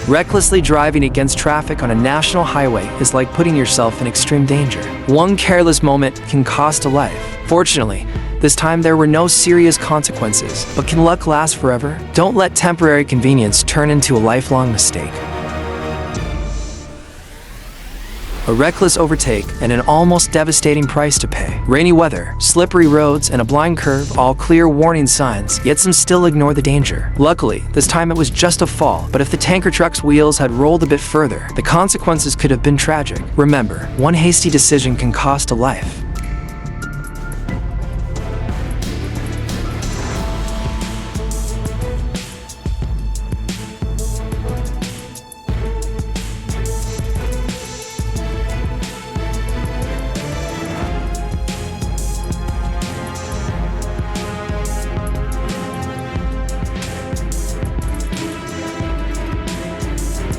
Recklessly driving against traffic on a national highway is like putting yourself in extreme danger. One careless moment can cost a life. Fortunately, this time there were no serious consequences, but can luck last forever? Don't let temporary convenience turn into a lifelong mistake. A reckless overtake and an almost devastating price to pay. Rainy weather, slippery roads, and a blind curve, all clear warning signs, yet some still ignore the danger. Luckily, this time it was just a fall, but if the tanker truck's wheels had rolled a bit further, the consequences could have been tragic. Remember, one hasty decision can cost a life.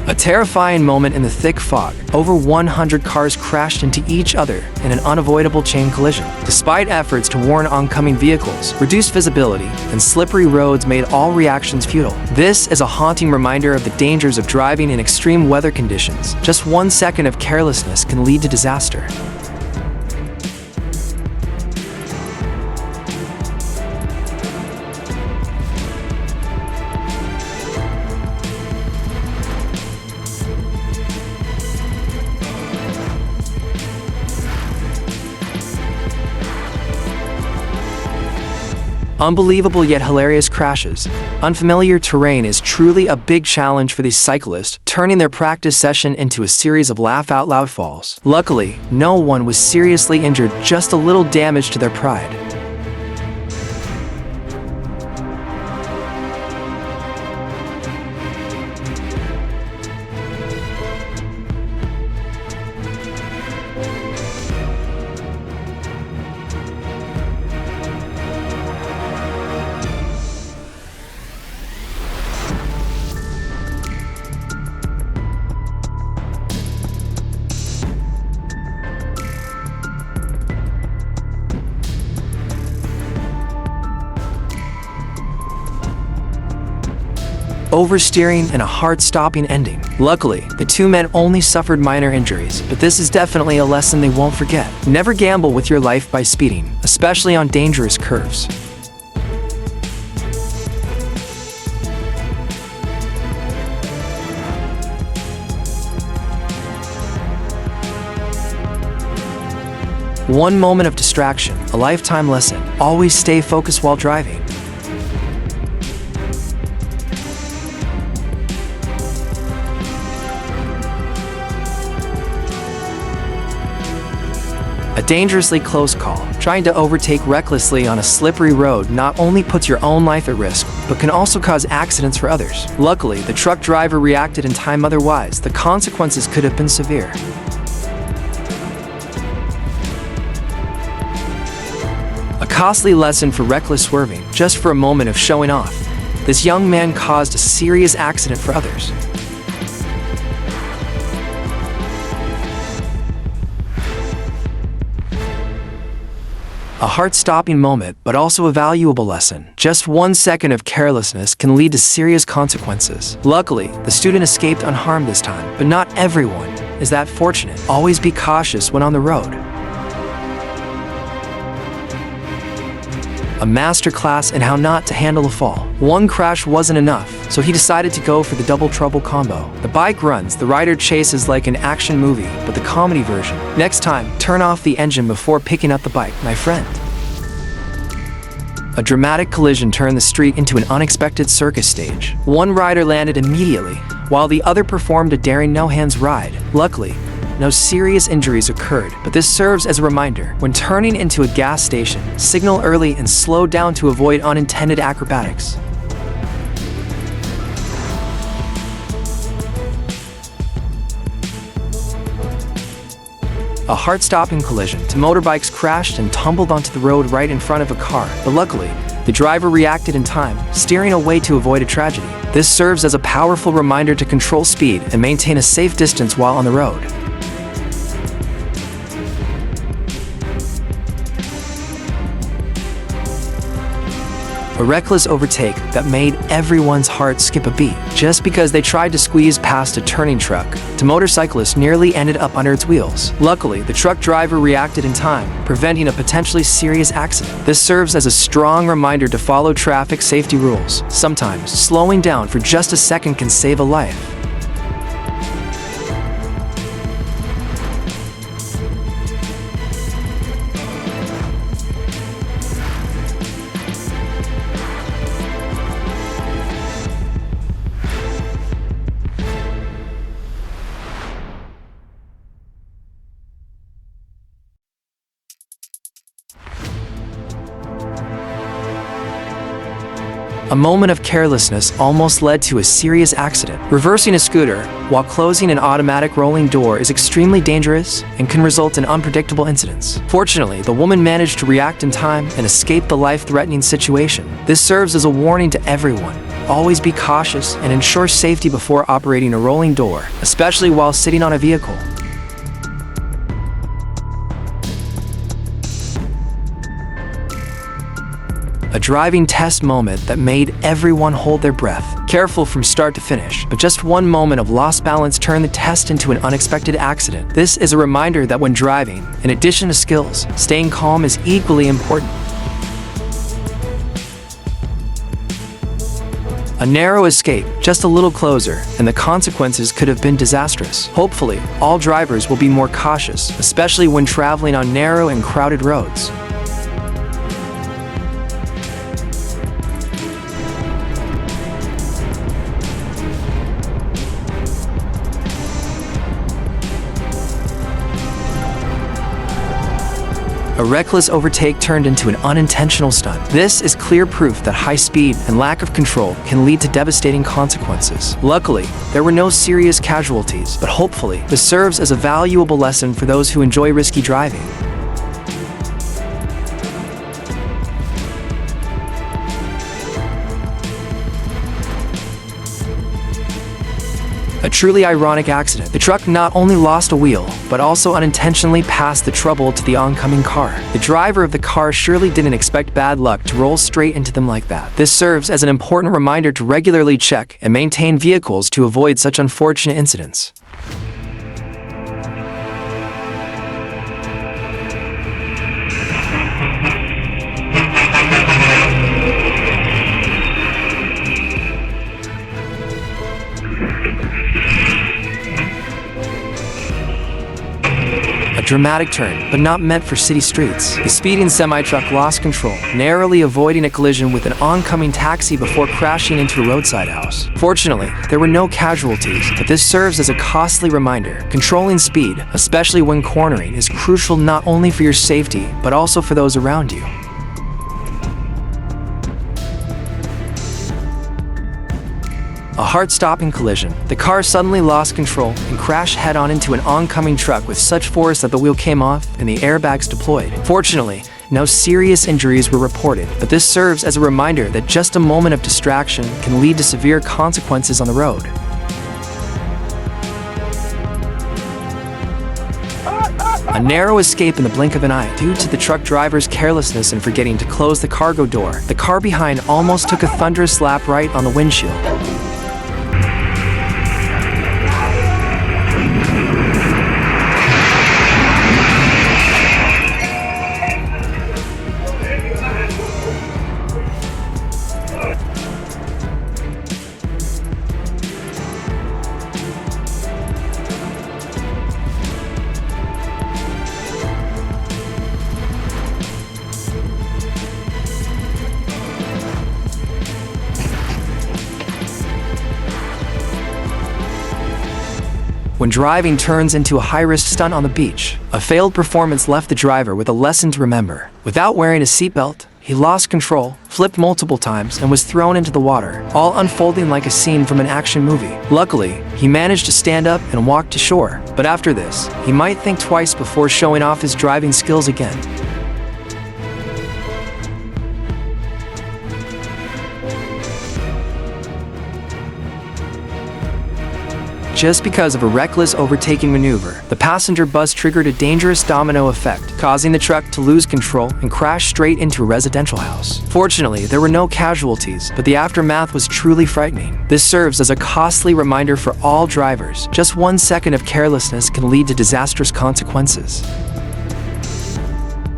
A terrifying moment in the thick fog. Over 100 cars crashed into each other in an unavoidable chain collision. Despite efforts to warn oncoming vehicles, reduced visibility and slippery roads made all reactions futile. This is a haunting reminder of the dangers of driving in extreme weather conditions. Just 1 second of carelessness can lead to disaster. Unbelievable yet hilarious crashes. Unfamiliar terrain is truly a big challenge for these cyclists, turning their practice session into a series of laugh-out-loud falls. Luckily, no one was seriously injured, just a little damage to their pride. Oversteering and a heart-stopping ending. Luckily, the two men only suffered minor injuries, but this is definitely a lesson they won't forget. Never gamble with your life by speeding, especially on dangerous curves. One moment of distraction, a lifetime lesson. Always stay focused while driving. A dangerously close call. Trying to overtake recklessly on a slippery road not only puts your own life at risk, but can also cause accidents for others. Luckily, the truck driver reacted in time, otherwise, the consequences could have been severe. A costly lesson for reckless swerving, just for a moment of showing off. This young man caused a serious accident for others. A heart-stopping moment, but also a valuable lesson. Just 1 second of carelessness can lead to serious consequences. Luckily, the student escaped unharmed this time, but not everyone is that fortunate. Always be cautious when on the road. A masterclass in how not to handle a fall. One crash wasn't enough, so he decided to go for the double trouble combo. The bike runs, the rider chases like an action movie, but the comedy version. Next time, turn off the engine before picking up the bike, my friend. A dramatic collision turned the street into an unexpected circus stage. One rider landed immediately, while the other performed a daring no-hands ride. Luckily, no serious injuries occurred, but this serves as a reminder. When turning into a gas station, signal early and slow down to avoid unintended acrobatics. A heart-stopping collision. Two motorbikes crashed and tumbled onto the road right in front of a car, but luckily, the driver reacted in time, steering away to avoid a tragedy. This serves as a powerful reminder to control speed and maintain a safe distance while on the road. A reckless overtake that made everyone's heart skip a beat. Just because they tried to squeeze past a turning truck, the motorcyclist nearly ended up under its wheels. Luckily, the truck driver reacted in time, preventing a potentially serious accident. This serves as a strong reminder to follow traffic safety rules. Sometimes, slowing down for just a second can save a life. A moment of carelessness almost led to a serious accident. Reversing a scooter while closing an automatic rolling door is extremely dangerous and can result in unpredictable incidents. Fortunately, the woman managed to react in time and escape the life-threatening situation. This serves as a warning to everyone. Always be cautious and ensure safety before operating a rolling door, especially while sitting on a vehicle. A driving test moment that made everyone hold their breath. Careful from start to finish, but just one moment of lost balance turned the test into an unexpected accident. This is a reminder that when driving, in addition to skills, staying calm is equally important. A narrow escape, just a little closer, and the consequences could have been disastrous. Hopefully, all drivers will be more cautious, especially when traveling on narrow and crowded roads. A reckless overtake turned into an unintentional stunt. This is clear proof that high speed and lack of control can lead to devastating consequences. Luckily, there were no serious casualties, but hopefully, this serves as a valuable lesson for those who enjoy risky driving. A truly ironic accident. The truck not only lost a wheel, but also unintentionally passed the trouble to the oncoming car. The driver of the car surely didn't expect bad luck to roll straight into them like that. This serves as an important reminder to regularly check and maintain vehicles to avoid such unfortunate incidents. A dramatic turn, but not meant for city streets. The speeding semi-truck lost control, narrowly avoiding a collision with an oncoming taxi before crashing into a roadside house. Fortunately, there were no casualties, but this serves as a costly reminder. Controlling speed, especially when cornering, is crucial not only for your safety, but also for those around you. A heart-stopping collision. The car suddenly lost control and crashed head-on into an oncoming truck with such force that the wheel came off and the airbags deployed. Fortunately, no serious injuries were reported, but this serves as a reminder that just a moment of distraction can lead to severe consequences on the road. A narrow escape in the blink of an eye due to the truck driver's carelessness in forgetting to close the cargo door. The car behind almost took a thunderous slap right on the windshield. When driving turns into a high-risk stunt on the beach, a failed performance left the driver with a lesson to remember. Without wearing a seatbelt, he lost control, flipped multiple times, and was thrown into the water, all unfolding like a scene from an action movie. Luckily, he managed to stand up and walk to shore, but after this, he might think twice before showing off his driving skills again. Just because of a reckless overtaking maneuver, the passenger bus triggered a dangerous domino effect, causing the truck to lose control and crash straight into a residential house. Fortunately, there were no casualties, but the aftermath was truly frightening. This serves as a costly reminder for all drivers. Just 1 second of carelessness can lead to disastrous consequences.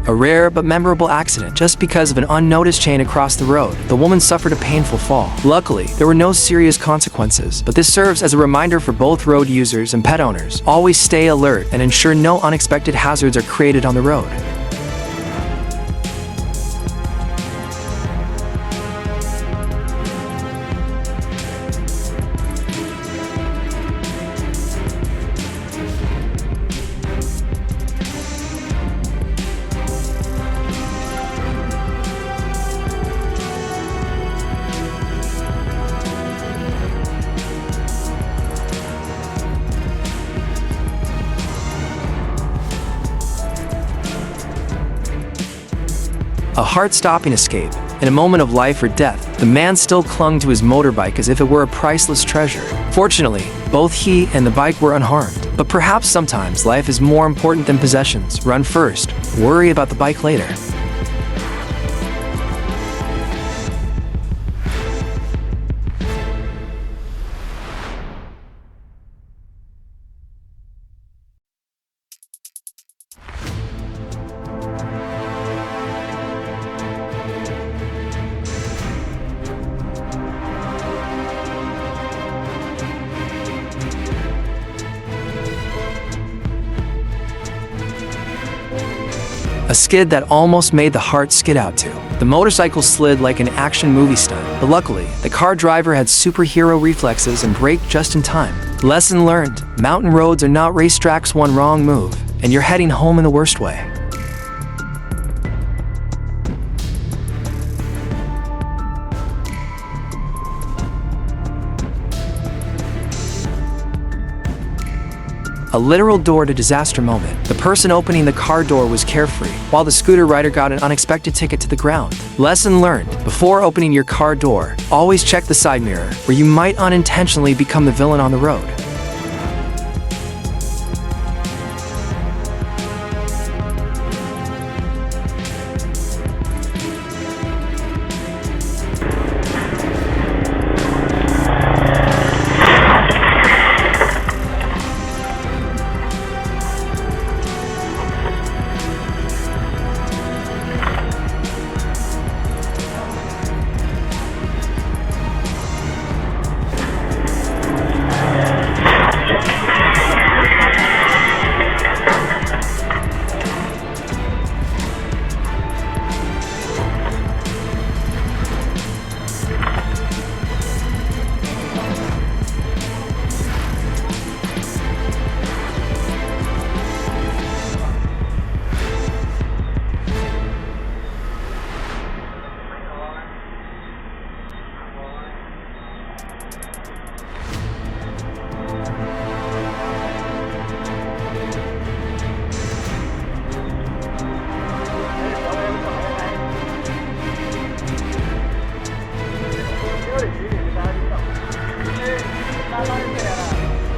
A rare but memorable accident just because of an unnoticed chain across the road. The woman suffered a painful fall. Luckily, there were no serious consequences, but this serves as a reminder for both road users and pet owners. Always stay alert and ensure no unexpected hazards are created on the road. A heart-stopping escape. In a moment of life or death, the man still clung to his motorbike as if it were a priceless treasure. Fortunately, both he and the bike were unharmed. But perhaps sometimes life is more important than possessions. Run first, worry about the bike later. A skid that almost made the heart skid out too. The motorcycle slid like an action movie stunt, but luckily, the car driver had superhero reflexes and braked just in time. Lesson learned: mountain roads are not racetracks. One wrong move, and you're heading home in the worst way. A literal door-to-disaster moment. The person opening the car door was carefree, while the scooter rider got an unexpected ticket to the ground. Lesson learned: before opening your car door, always check the side mirror, where you might unintentionally become the villain on the road.